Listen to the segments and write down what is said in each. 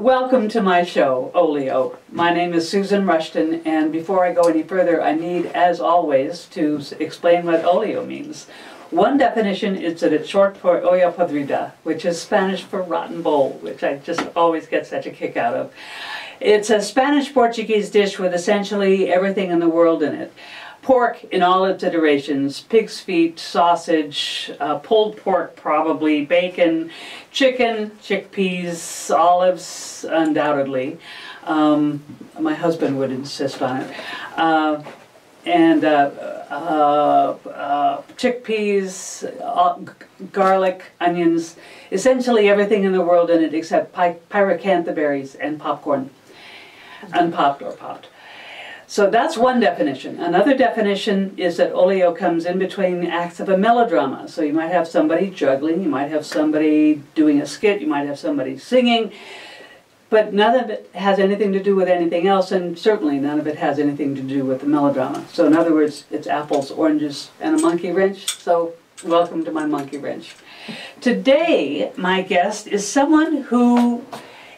Welcome to my show, Olio. My name is Susan Rushton, and before I go any further, I need, as always, to explain what olio means. One definition is that it's short for olla podrida, which is Spanish for rotten bowl, which I just always get such a kick out of. It's a Spanish-Portuguese dish with essentially everything in the world in it. Pork in all its iterations, pig's feet, sausage, pulled pork probably, bacon, chicken, chickpeas, olives undoubtedly. My husband would insist on it. Chickpeas, garlic, onions, essentially everything in the world in it except pyracantha berries and popcorn, unpopped or popped. So that's one definition. Another definition is that olio comes in between acts of a melodrama. So you might have somebody juggling, you might have somebody doing a skit, you might have somebody singing, but none of it has anything to do with anything else, and certainly none of it has anything to do with the melodrama. So in other words, it's apples, oranges, and a monkey wrench. So welcome to my monkey wrench. Today, my guest is someone who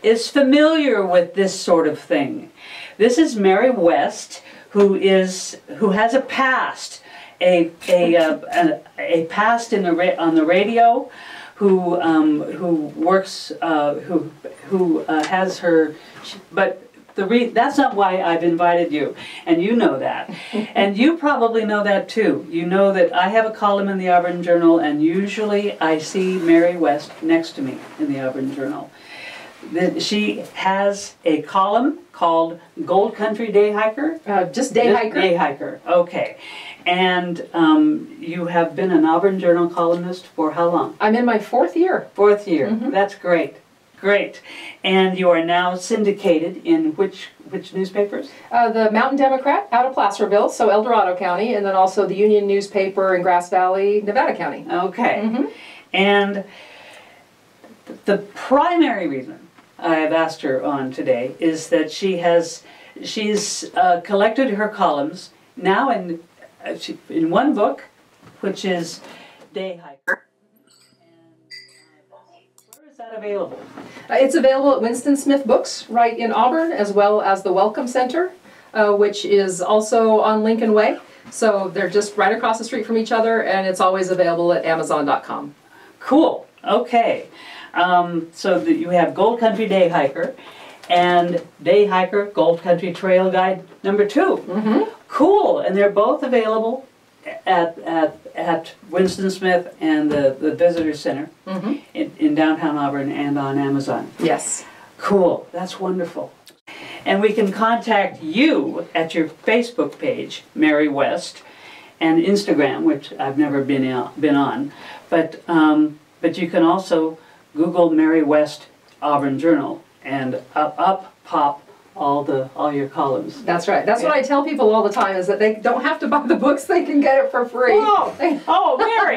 is familiar with this sort of thing. This is Mary West, who has a past, a past on the radio, who works, who has her, but that's not why I've invited you, and you know that, and you probably know that too. You know that I have a column in the Auburn Journal, and usually I see Mary West next to me in the Auburn Journal. She has a column called Gold Country Day Hiker? Just Day Hiker. Day Hiker, okay. And you have been an Auburn Journal columnist for how long? I'm in my 4th year. 4th year, that's great. Great. And you are now syndicated in which newspapers? The Mountain Democrat out of Placerville, so El Dorado County, and then also the Union newspaper in Grass Valley, Nevada County. Okay. And the primary reason I have asked her on today is that she's collected her columns now in one book, which is Day Hiker. And where is that available? It's available at Winston Smith Books right in Auburn, as well as the Welcome Center, which is also on Lincoln Way. So they're just right across the street from each other, and it's always available at Amazon.com. Cool. Okay. So that you have Gold Country Day Hiker and Day Hiker Gold Country Trail Guide #2. Cool, and they're both available at Winston Smith and the Visitor Center in downtown Auburn and on Amazon. Yes. Cool, that's wonderful. And we can contact you at your Facebook page, Mary West, and Instagram, which I've never been on, but you can also Google Mary West Auburn Journal, and up pop all your columns. That's right. That's what I tell people all the time, is that they don't have to buy the books, they can get it for free. Whoa! Oh, Mary!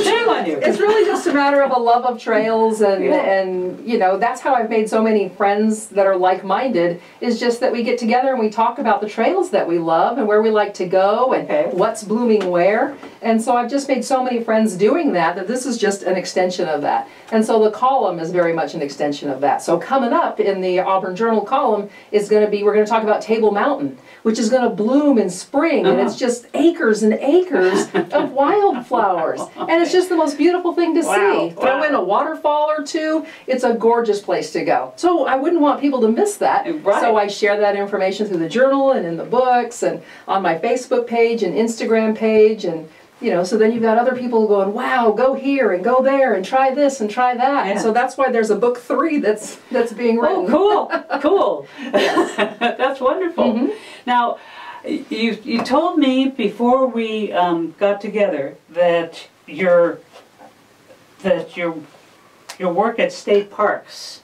Shame on you. It's really just a matter of a love of trails, and you know, that's how I've made so many friends that are like-minded, is just that we get together and we talk about the trails that we love and where we like to go and what's blooming where. And so I've just made so many friends doing that this is just an extension of that. And so the column is very much an extension of that. So coming up in the Auburn Journal column is going to be, we're going to talk about Table Mountain, which is going to bloom in spring, and it's just acres and acres of wildflowers, and it's just the most beautiful thing to see. Throw in a waterfall or two, it's a gorgeous place to go. So I wouldn't want people to miss that. So I share that information through the journal and in the books and on my Facebook page and Instagram page, and you know, so then you've got other people going, wow, go here and go there and try this and try that. And so that's why there's a book 3 that's being written. Oh, cool, cool. That's wonderful. Now, you told me before we got together that your work at state parks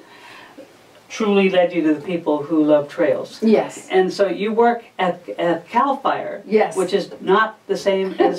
truly led you to the people who love trails. Yes. And so you work at CAL FIRE, which is not the same as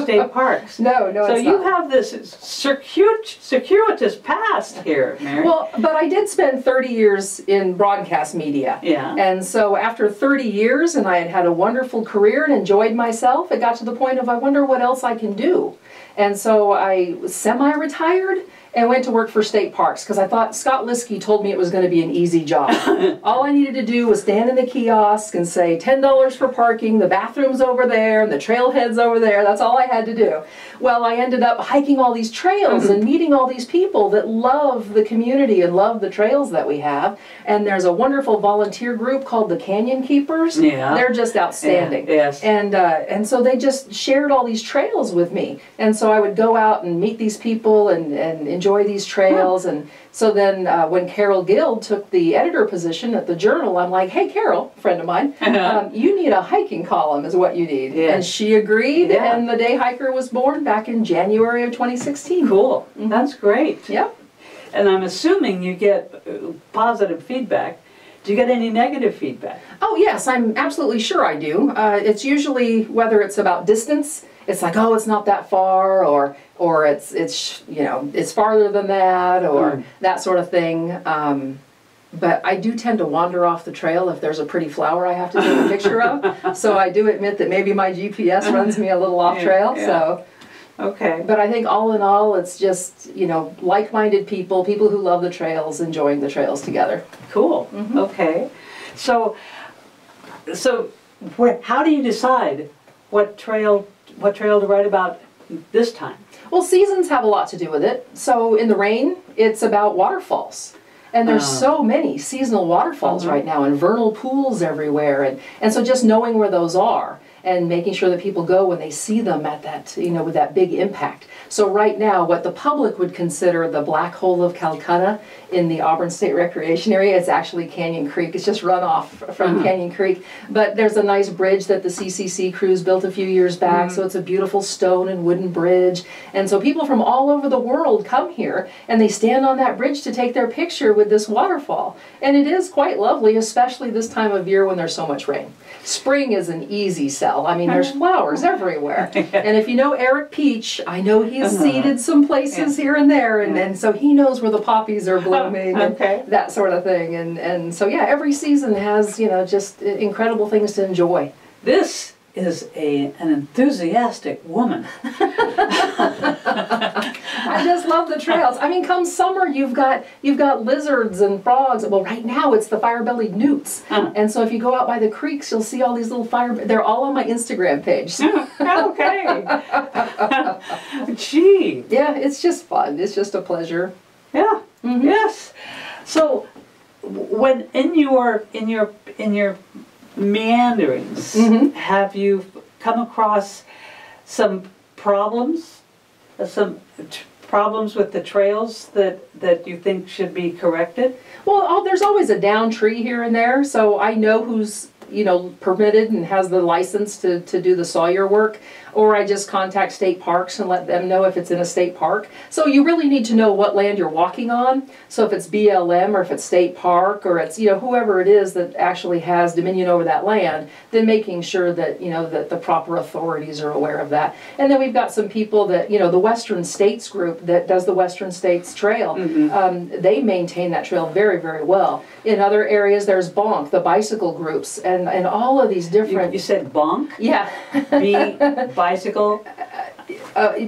state parks. No, no, so it's you not. have this circuitous past here, Mary. Well, but I did spend 30 years in broadcast media. Yeah. And so after 30 years, and I had had a wonderful career and enjoyed myself, it got to the point of, I wonder what else I can do. And so I was semi-retired, and went to work for state parks because I thought Scott Liskey told me it was going to be an easy job. All I needed to do was stand in the kiosk and say $10 for parking, the bathroom's over there, and the trailhead's over there. That's all I had to do. Well, I ended up hiking all these trails and meeting all these people that love the community and love the trails that we have. And there's a wonderful volunteer group called the Canyon Keepers. Yeah. They're just outstanding. Yeah. Yes. And so they just shared all these trails with me. And so I would go out and meet these people and enjoy these trails. And so then when Carol Guild took the editor position at the Journal, I'm like, hey, Carol, a friend of mine, you need a hiking column is what you need. Yeah. And she agreed, Yeah. and the Day Hiker was born back in January of 2016. Cool. That's great. Yep. And I'm assuming you get positive feedback. Do you get any negative feedback? Oh yes, I'm absolutely sure I do. It's usually whether it's about distance, it's like, oh, it's not that far, or it's you know, it's farther than that, or that sort of thing. But I do tend to wander off the trail if there's a pretty flower I have to take a picture of. So I do admit that maybe my GPS runs me a little off trail. Yeah. So. Okay. But I think all in all, it's just, you know, like-minded people who love the trails, enjoying the trails together. Cool. Okay. So how do you decide what trail to write about this time? Well, seasons have a lot to do with it. So in the rain, it's about waterfalls. And there's so many seasonal waterfalls right now, and vernal pools everywhere. And so just knowing where those are and making sure that people go when they see them at that, you know, with that big impact. So right now, what the public would consider the Black Hole of Calcutta in the Auburn State Recreation Area, it's actually Canyon Creek. It's just runoff from Canyon Creek. But there's a nice bridge that the CCC crews built a few years back, so it's a beautiful stone and wooden bridge. And so people from all over the world come here, and they stand on that bridge to take their picture with this waterfall. And it is quite lovely, especially this time of year when there's so much rain. Spring is an easy sell. I mean, there's flowers everywhere. And if you know Eric Peach, I know he's seeded some places here and there, and so he knows where the poppies are blooming and that sort of thing. And so, yeah, every season has, you know, just incredible things to enjoy. This is an enthusiastic woman. I just love the trails. I mean, come summer, you've got lizards and frogs. Well, right now it's the fire-bellied newts, and so if you go out by the creeks, you'll see all these little They're all on my Instagram page. Okay. Gee. Yeah, it's just fun. It's just a pleasure. Yeah. Yes. So, when in your meanderings, have you come across some problems with the trails that you think should be corrected? Well, there's always a down tree here and there, so I know who's, you know, permitted and has the license to do the sawyer work, or I just contact state parks and let them know if it's in a state park. So you really need to know what land you're walking on. So if it's BLM or if it's state park or it's, you know, whoever it is that actually has dominion over that land, then making sure that, you know, that the proper authorities are aware of that. And then we've got some people that, you know, the Western States group that does the Western States Trail, they maintain that trail very, very well. In other areas, there's Bonk, the bicycle groups, and all of these different... You said Bonk? Yeah. Bicycle?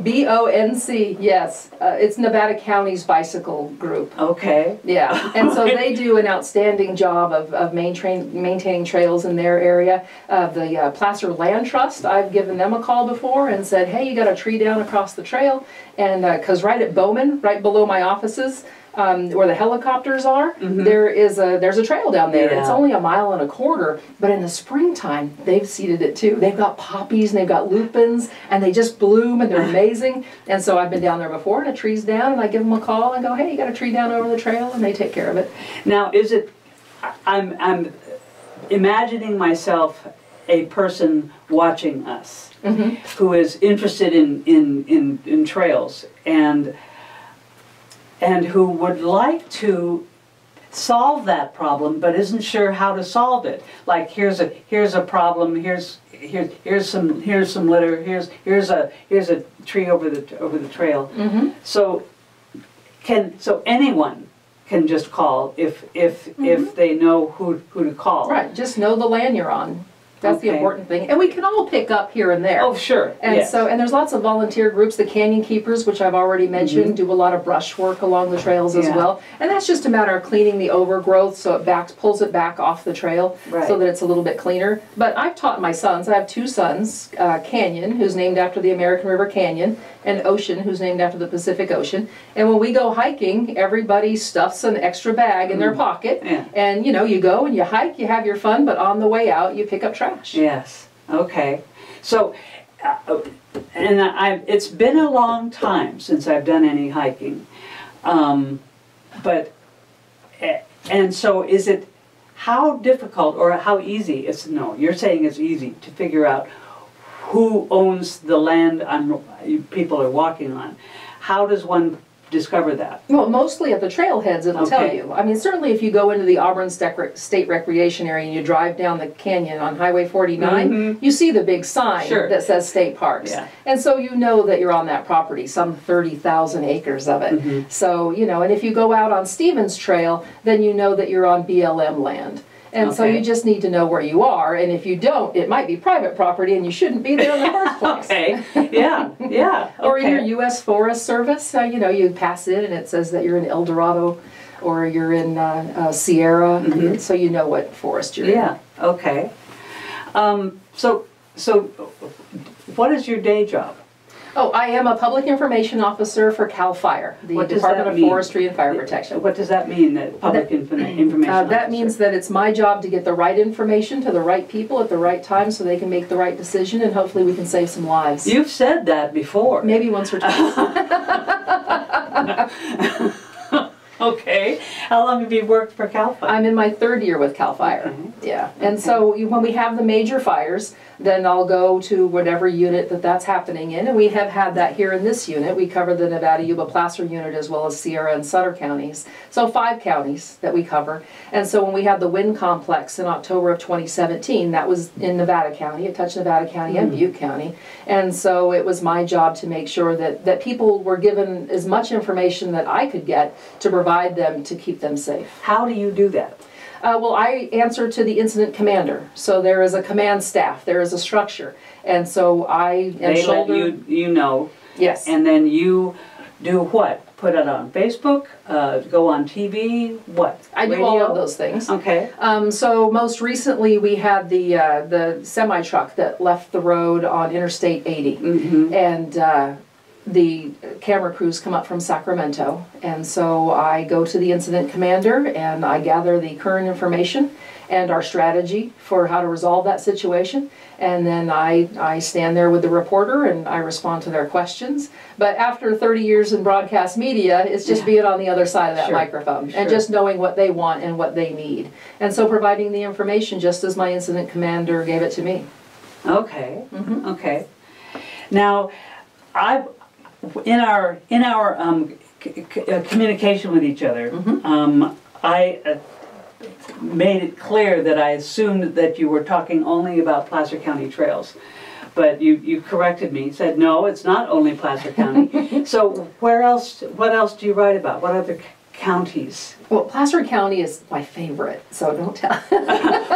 B-O-N-C, yes. It's Nevada County's bicycle group. Okay. Yeah, and so they do an outstanding job of maintaining trails in their area. The Placer Land Trust, I've given them a call before and said, hey, you got a tree down across the trail, and because right at Bowman, right below my offices, where the helicopters are, there's a trail down there. Yeah. It's only 1.25 miles, but in the springtime, they've seeded it too. They've got poppies and they've got lupins, and they just bloom and they're amazing. And so I've been down there before, and a tree's down, and I give them a call and go, hey, you got a tree down over the trail, and they take care of it. Now, is it? I'm imagining myself a person watching us who is interested in trails and who would like to solve that problem but isn't sure how to solve it. Like here's a problem, here's some litter, here's a tree over the trail. So anyone can just call if they know who to call. Right, just know the land you're on. That's the important thing. And we can all pick up here and there. Oh, sure. And yes. so, and there's lots of volunteer groups. The Canyon Keepers, which I've already mentioned, do a lot of brush work along the trails as well. And that's just a matter of cleaning the overgrowth so it pulls it back off the trail so that it's a little bit cleaner. But I've taught my sons, I have two sons, Canyon, who's named after the American River Canyon, and Ocean, who's named after the Pacific Ocean. And when we go hiking, everybody stuffs an extra bag in their pocket. And, you know, you go and you hike, you have your fun, but on the way out, you pick up trash. Yes. Okay, so, and it's been a long time since I've done any hiking, but, and so is it, how difficult or how easy, you're saying it's easy to figure out who owns the land people are walking on. How does one discover that? Well, mostly at the trailheads it'll tell you. I mean, certainly if you go into the Auburn State Recreation Area and you drive down the canyon on Highway 49, you see the big sign that says State Parks. And so you know that you're on that property, some 30,000 acres of it. So, you know, and if you go out on Stevens Trail, then you know that you're on BLM land. And so you just need to know where you are, and if you don't, it might be private property and you shouldn't be there in the first place. Or in your U.S. Forest Service, you know, you pass it and it says that you're in El Dorado or you're in Sierra, so you know what forest you're in. Okay. So what is your day job? Oh, I am a public information officer for CAL FIRE, the Department of Forestry and Fire Protection. What does that mean, that public information officer? That means that it's my job to get the right information to the right people at the right time so they can make the right decision, and hopefully we can save some lives. You've said that before. Maybe once or twice. Okay. How long have you worked for CAL FIRE? I'm in my third year with CAL FIRE. And so when we have the major fires, then I'll go to whatever unit that's happening in, and we have had that here in this unit. We cover the Nevada Yuba Placer unit as well as Sierra and Sutter counties. So 5 counties that we cover. And so when we had the wind complex in October of 2017, that was in Nevada County. It touched Nevada County and Butte County. And so it was my job to make sure that people were given as much information that I could get to provide them to keep them safe. How do you do that? Well, I answer to the incident commander. So there is a command staff, there is a structure. And so I am let you know. Yes. And then you do what? Put it on Facebook, go on TV, what? I do all of those things. Okay. So most recently we had the semi-truck that left the road on Interstate 80. And the camera crews come up from Sacramento, and so I go to the incident commander and I gather the current information and our strategy for how to resolve that situation, and then I stand there with the reporter and I respond to their questions. But after 30 years in broadcast media, it's just being on the other side of that microphone and just knowing what they want and what they need, and so providing the information just as my incident commander gave it to me. Okay. Okay. Now, in our communication with each other, I made it clear that I assumed that you were talking only about Placer County trails, but you corrected me. Said no, it's not only Placer County. So what else do you write about? What other counties? Well, Placer County is my favorite, so don't tell.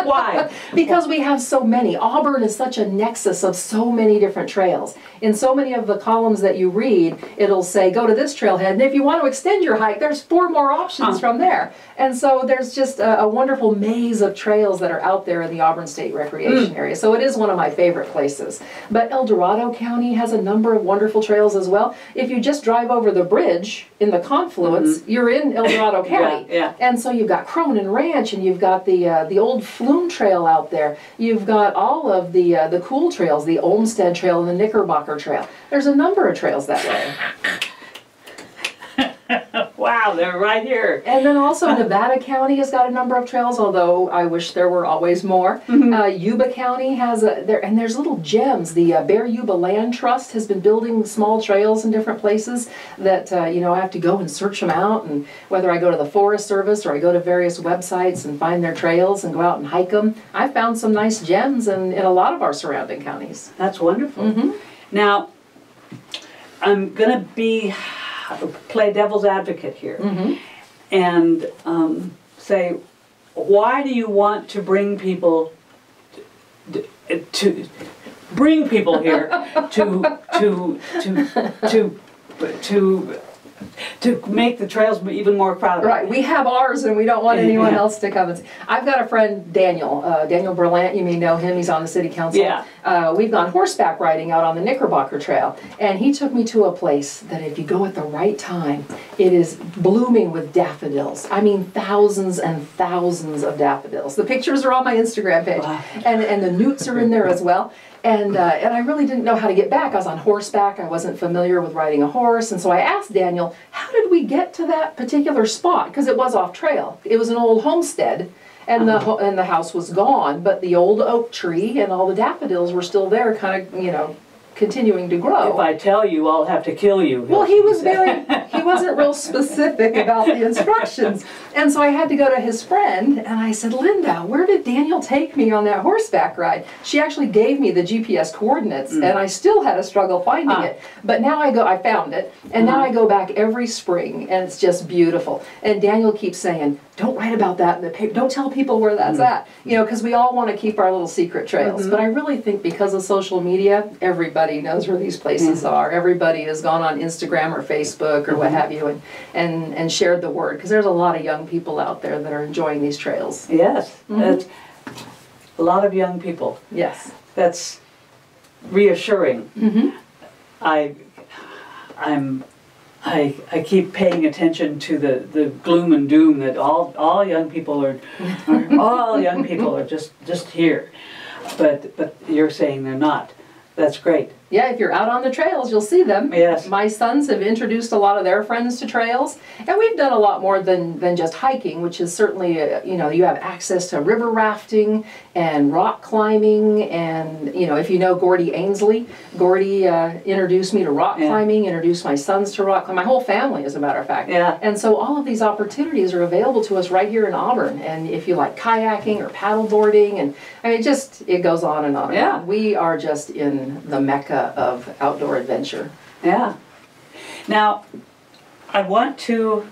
Why? Because we have so many. Auburn is such a nexus of so many different trails. In so many of the columns that you read, it'll say, go to this trailhead, and if you want to extend your hike, there's 4 more options from there. And so there's just a wonderful maze of trails that are out there in the Auburn State Recreation Area. So it is one of my favorite places. But El Dorado County has a number of wonderful trails as well. If you just drive over the bridge in the confluence, you're in El Dorado County. And so you've got Cronin Ranch, and you've got the old Flume Trail out there. You've got all of the cool trails, the Olmsted Trail and the Knickerbocker Trail. There's a number of trails that way. Wow, they're right here. And then also Nevada County has got a number of trails, although I wish there were always more. Yuba County has and there's little gems. The Bear Yuba Land Trust has been building small trails in different places that you know, I have to go and search them out, and whether I go to the Forest Service or I go to various websites and find their trails and go out and hike them, I found some nice gems in a lot of our surrounding counties. That's wonderful. Now, I'm going to play devil's advocate here and say, why do you want to bring people to bring people here to make the trails even more crowded. Right, we have ours and we don't want anyone else to come and see. I've got a friend, Daniel Berlant, you may know him, he's on the city council. Yeah. We've gone horseback riding out on the Knickerbocker Trail, and he took me to a place that if you go at the right time, it is blooming with daffodils. I mean, thousands and thousands of daffodils. The pictures are on my Instagram page, wow. and the newts are in there as well. And I really didn't know how to get back. I was on horseback. I wasn't familiar with riding a horse. And so I asked Daniel, how did we get to that particular spot? Because it was off trail. It was an old homestead, and the house was gone. But the old oak tree and all the daffodils were still there, kind of, you know, continuing to grow. If I tell you, I'll have to kill you. Well, he wasn't real specific about the instructions. And so I had to go to his friend, and I said, Linda, where did Daniel take me on that horseback ride? She actually gave me the GPS coordinates, and I still had a struggle finding it. But now I found it, and now I go back every spring, and it's just beautiful. And Daniel keeps saying, don't write about that in the paper. Don't tell people where that's at. You know, because we all want to keep our little secret trails. But I really think because of social media, everybody knows where these places are. Everybody has gone on Instagram or Facebook or what have you and shared the word. Because there's a lot of young people out there that are enjoying these trails. Yes. That's a lot of young people. Yes. That's reassuring. I keep paying attention to the gloom and doom that all young people are just here, but you're saying they're not. That's great. Yeah, if you're out on the trails, you'll see them. Yes. My sons have introduced a lot of their friends to trails, and we've done a lot more than just hiking, which is certainly, you know, you have access to river rafting and rock climbing, and, you know, if you know Gordy Ainsley, Gordy introduced me to rock climbing, introduced my sons to rock climbing, my whole family, as a matter of fact. Yeah. And so all of these opportunities are available to us right here in Auburn, and if you like kayaking or paddleboarding, and I mean, it goes on and on and on. We are just in the mecca of outdoor adventure. Yeah. Now, I want to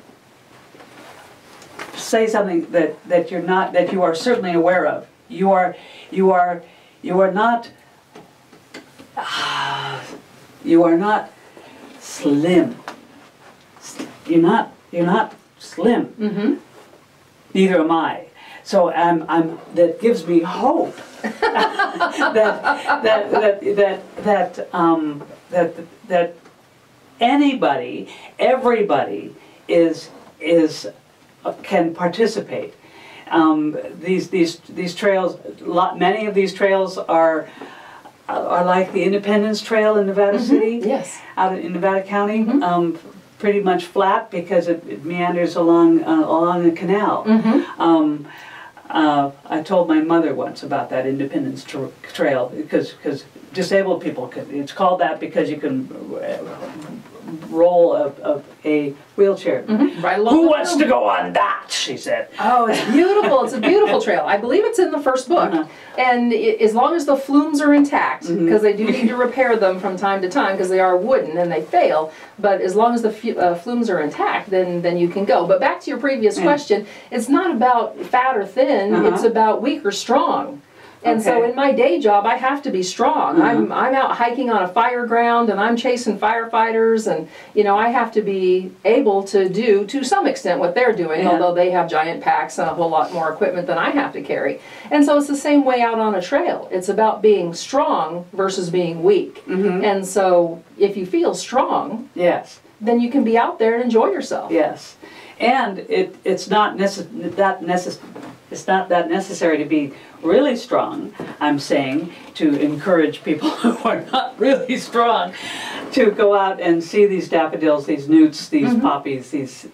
say something that you are certainly aware of. You are not slim. You're not slim. Neither am I. So that gives me hope that anybody, everybody can participate. These trails, many of these trails are like the Independence Trail in Nevada City. Yes. Out in Nevada County. Pretty much flat because it meanders along the canal. I told my mother once about that Independence Trail because disabled people, it's called that because you can roll a wheelchair. Right along. Who wants to go on that? She said. Oh, it's beautiful. It's a beautiful trail. I believe it's in the first book. And as long as the flumes are intact, because they do need to repair them from time to time because they are wooden and they fail, but as long as the flumes are intact, then you can go. But back to your previous question, it's not about fat or thin, it's about weak or strong. And so in my day job, I have to be strong. I'm out hiking on a fire ground, and I'm chasing firefighters, and you know I have to be able to do to some extent what they're doing, although they have giant packs and a whole lot more equipment than I have to carry. And so it's the same way out on a trail. It's about being strong versus being weak. And so if you feel strong, then you can be out there and enjoy yourself. Yes, and it's not that necessary to be really strong. I'm saying to encourage people who are not really strong to go out and see these daffodils, these newts, these poppies, these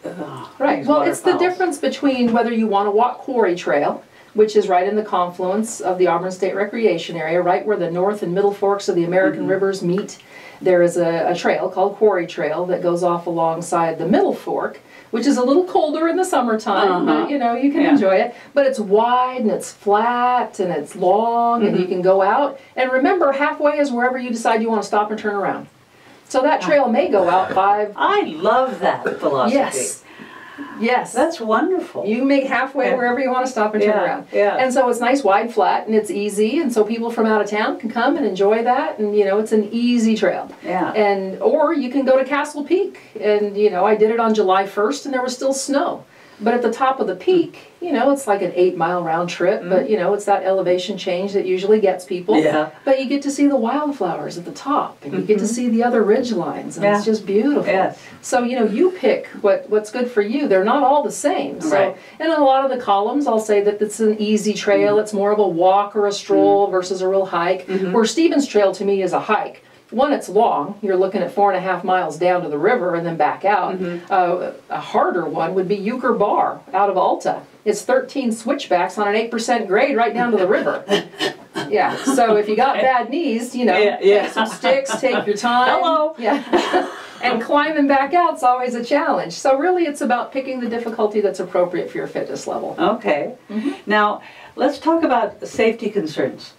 right. Well, it's the difference between whether you want to walk Quarry Trail, which is right in the confluence of the Auburn State Recreation Area, right where the North and Middle Forks of the American rivers meet. There is a trail called Quarry Trail that goes off alongside the Middle Fork, which is a little colder in the summertime, but you know, you can enjoy it. But it's wide and it's flat and it's long and you can go out. And remember, halfway is wherever you decide you want to stop and turn around. So that trail may go out 5. I love that philosophy. Yes. Yes. That's wonderful. You can make halfway wherever you want to stop and turn around. Yeah. And so it's nice, wide, flat, and it's easy, and so people from out of town can come and enjoy that, and it's an easy trail. Yeah. And or you can go to Castle Peak, and I did it on July 1st, and there was still snow. But at the top of the peak, it's like an 8-mile round trip, but it's that elevation change that usually gets people. Yeah. But you get to see the wildflowers at the top, and you get to see the other ridge lines, and it's just beautiful. Yes. So, you pick what's good for you. They're not all the same. So, Right. and in a lot of the columns, I'll say that it's an easy trail. It's more of a walk or a stroll versus a real hike, where Stevens Trail to me is a hike. One, it's long. You're looking at 4.5 miles down to the river and then back out. A harder one would be Euchre Bar out of Alta. It's 13 switchbacks on an 8% grade right down to the river. Yeah, so if you got bad knees, take some sticks, take your time. Hello. Yeah. And climbing back out's always a challenge. So really it's about picking the difficulty that's appropriate for your fitness level. Okay. Now, let's talk about safety concerns.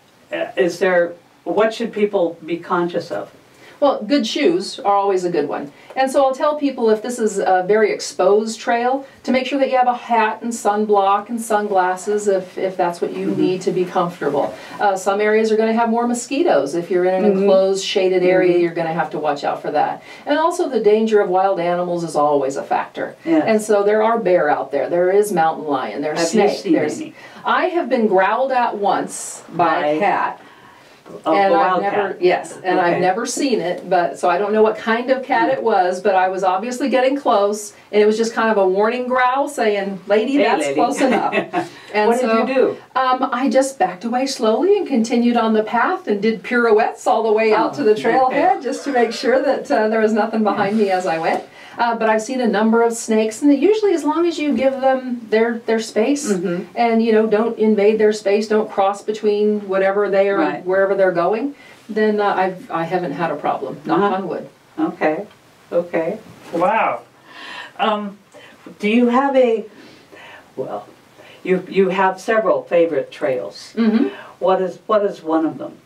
What should people be conscious of? Well, good shoes are always a good one. And so I'll tell people, if this is a very exposed trail, to make sure that you have a hat and sunblock and sunglasses if that's what you need to be comfortable. Some areas are going to have more mosquitoes. If you're in an enclosed, shaded area, you're going to have to watch out for that. And also the danger of wild animals is always a factor. Yes. And so there are bear out there. There is mountain lion. There's snake. I have been growled at once by a cat. And I've never seen it, but so I don't know what kind of cat it was, but I was obviously getting close, and it was just kind of a warning growl saying, "Lady, hey, that's lady. Close enough." And what did you do? I just backed away slowly and continued on the path and did pirouettes all the way out to the trailhead just to make sure that there was nothing behind me as I went. But I've seen a number of snakes, and usually as long as you give them their space, and don't invade their space, don't cross between whatever they are, wherever they're going, then I haven't had a problem. Knock on wood. Okay. Okay. Wow. Do you have you have several favorite trails. What is one of them?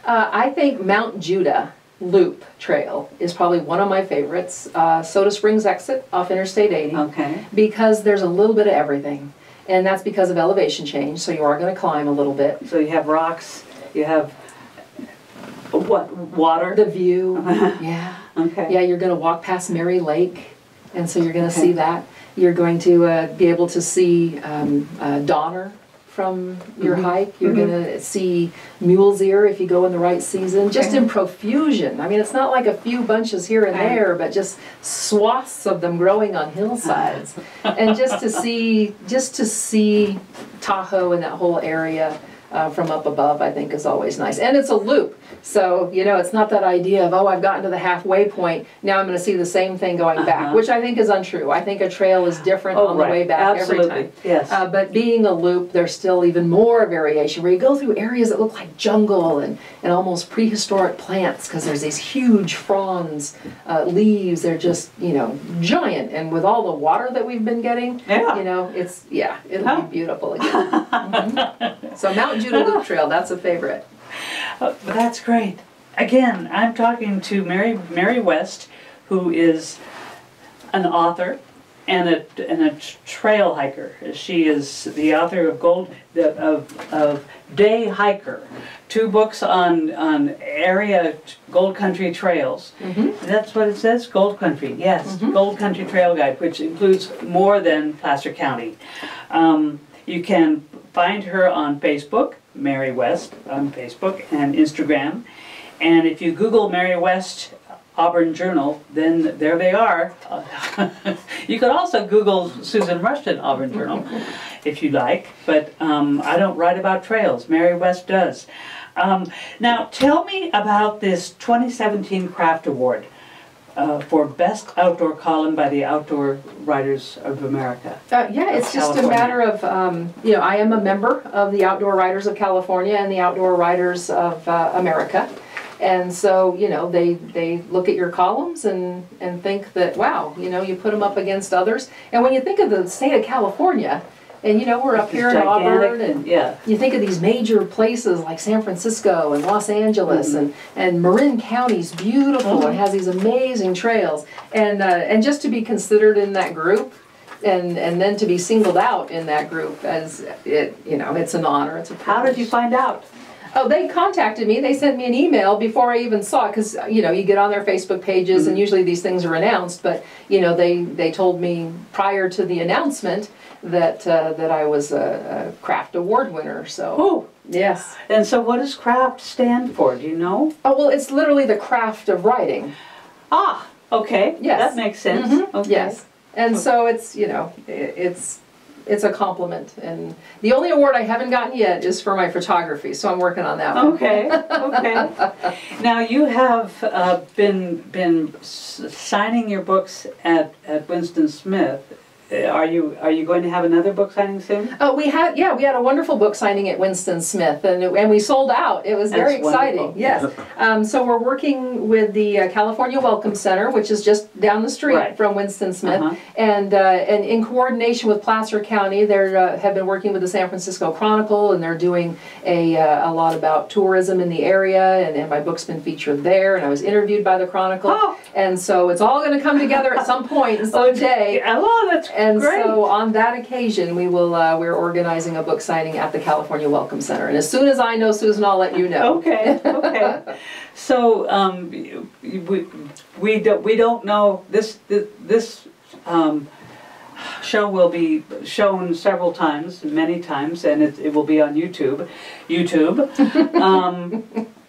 I think Mount Judah Loop Trail is probably one of my favorites. Soda Springs exit off Interstate 80. Okay. Because there's a little bit of everything. And that's because of elevation change, so you are going to climb a little bit. So you have rocks, you have water? The view, yeah. Okay. Yeah, you're going to walk past Mary Lake, and so you're going to see that. You're going to be able to see Donner from your hike. You're going to see mule's ear if you go in the right season, just in profusion. I mean, it's not like a few bunches here and there, but just swaths of them growing on hillsides. And just to see Tahoe and that whole area from up above, I think is always nice. And it's a loop. So, it's not that idea of, I've gotten to the halfway point, now I'm going to see the same thing going back, which I think is untrue. I think a trail is different on the way back every time. Yes. But being a loop, there's still even more variation, where you go through areas that look like jungle and almost prehistoric plants, because there's these huge fronds, leaves, they're just, giant. And with all the water that we've been getting, it'll be beautiful again. So Mount Judah Loop Trail, that's a favorite. That's great. Again, I'm talking to Mary West, who is an author and a trail hiker. She is the author of Day Hiker, 2 books on area Gold Country trails. That's what it says, Gold Country. Yes, Gold Country Trail Guide, which includes more than Placer County. You can find her on Facebook, Mary West on Facebook and Instagram. And if you Google Mary West Auburn Journal, then there they are. You could also Google Susan Rushton Auburn Journal if you like, but I don't write about trails. Mary West does. Now tell me about this 2017 Craft Award for Best Outdoor Column by the Outdoor Writers of America. Yeah, it's just a matter of, I am a member of the Outdoor Writers of California and the Outdoor Writers of America. And so, they look at your columns and think that, wow, you put them up against others. And when you think of the state of California, and we're up here in Auburn, and you think of these major places like San Francisco and Los Angeles, and Marin County's beautiful and has these amazing trails. And just to be considered in that group and then to be singled out in that group as it, you know, it's an honor. It's a privilege. How did you find out? Oh, they contacted me. They sent me an email before I even saw it, because you know, you get on their Facebook pages, and usually these things are announced. But you know, they told me prior to the announcement that that I was a craft award winner. So. Oh. Yes. And so what does craft stand for? Do you know? Oh, well, it's literally the craft of writing. Ah, okay. Yes. That makes sense. Okay. Yes. And so it's, you know, it's a compliment. And the only award I haven't gotten yet is for my photography, so I'm working on that one. Okay, okay. Now you have been signing your books at Winston Smith. Are you going to have another book signing soon? Oh, we had a wonderful book signing at Winston Smith, and we sold out. It was very exciting. Wonderful. Yes. So we're working with the California Welcome Center, which is just down the street from Winston Smith, and in coordination with Placer County, they have been working with the San Francisco Chronicle, and they're doing a lot about tourism in the area, and my book's been featured there, and I was interviewed by the Chronicle, and so it's all going to come together at some point someday. Oh, that's And great. So on that occasion, we're organizing a book signing at the California Welcome Center. And as soon as I know, Susan, I'll let you know. Okay, okay. So we don't know this show will be shown several times, many times, and it will be on YouTube.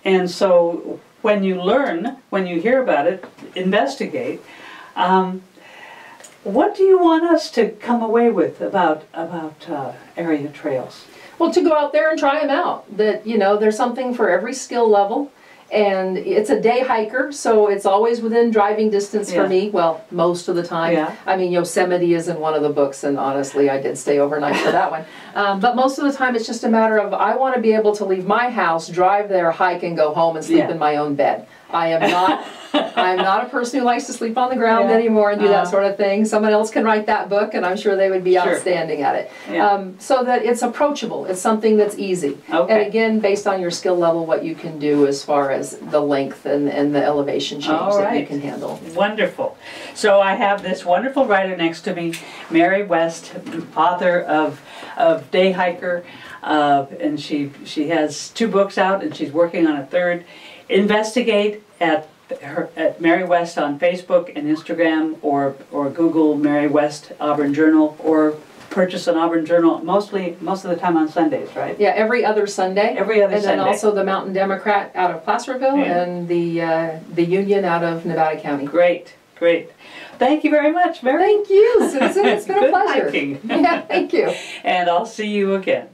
And so when you hear about it, investigate. What do you want us to come away with about area trails? Well, to go out there and try them out. That, you know, there's something for every skill level, and it's a day hiker, so it's always within driving distance for me. Well, most of the time. Yeah. I mean, Yosemite is in one of the books, and honestly, I did stay overnight for that one. But most of the time, it's just a matter of I want to be able to leave my house, drive there, hike, and go home and sleep in my own bed. I am not a person who likes to sleep on the ground anymore and do that sort of thing. Someone else can write that book, and I'm sure they would be outstanding at it. So that it's approachable. It's something that's easy. Okay. And again, based on your skill level, what you can do as far as the length and the elevation change that you can handle. Wonderful. So I have this wonderful writer next to me, Mary West, author of Day Hiker, and she has 2 books out, and she's working on a 3rd. Investigate at Mary West on Facebook and Instagram, or Google Mary West Auburn Journal, or purchase an Auburn Journal most of the time on Sundays, right? Yeah, every other Sunday. Every other Sunnday. And then also the Mountain Democrat out of Placerville and the Union out of Nevada County. Great, great. Thank you very much, Mary. Thank you, Susan. It's been a pleasure. Hiking. Yeah, thank you. And I'll see you again.